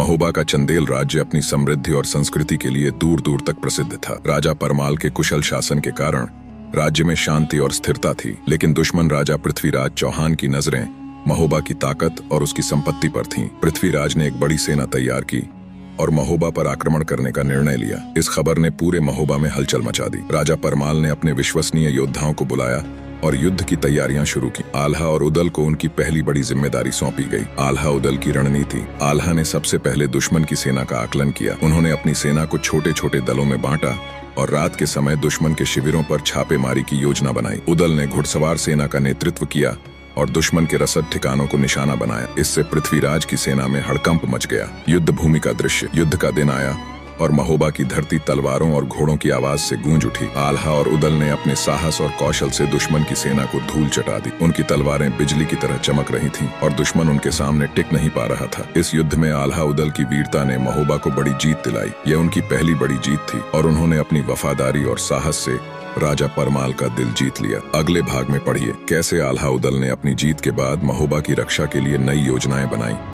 महोबा का चंदेल राज्य अपनी समृद्धि और संस्कृति के लिए दूर दूर तक प्रसिद्ध था। राजा परमाल के कुशल शासन के कारण राज्य में शांति और स्थिरता थी, लेकिन दुश्मन राजा पृथ्वीराज चौहान की नजरें महोबा की ताकत और उसकी संपत्ति पर थीं। पृथ्वीराज ने एक बड़ी सेना तैयार की और महोबा पर आक्रमण करने का निर्णय लिया। इस खबर ने पूरे महोबा में हलचल मचा दी। राजा परमाल ने अपने विश्वसनीय योद्धाओं को बुलाया और युद्ध की तैयारियां शुरू की। आल्हा और उदल को उनकी पहली बड़ी जिम्मेदारी सौंपी गई। आल्हा उदल की रणनीति। आल्हा ने सबसे पहले दुश्मन की सेना का आकलन किया। उन्होंने अपनी सेना को छोटे छोटे दलों में बांटा और रात के समय दुश्मन के शिविरों पर छापेमारी की योजना बनाई। उदल ने घुड़सवार सेना का नेतृत्व किया और दुश्मन के रसद ठिकानों को निशाना बनाया। इससे पृथ्वीराज की सेना में हड़कंप मच गया। युद्ध भूमि का दृश्य। युद्ध का दिन आया और महोबा की धरती तलवारों और घोड़ों की आवाज से गूंज उठी। आल्हा और उदल ने अपने साहस और कौशल से दुश्मन की सेना को धूल चटा दी। उनकी तलवारें बिजली की तरह चमक रही थीं और दुश्मन उनके सामने टिक नहीं पा रहा था। इस युद्ध में आल्हा उदल की वीरता ने महोबा को बड़ी जीत दिलाई। यह उनकी पहली बड़ी जीत थी और उन्होंने अपनी वफादारी और साहस से राजा परमाल का दिल जीत लिया। अगले भाग में पढ़िए कैसे आल्हा उदल ने अपनी जीत के बाद महोबा की रक्षा के लिए नई योजनाएं बनाई।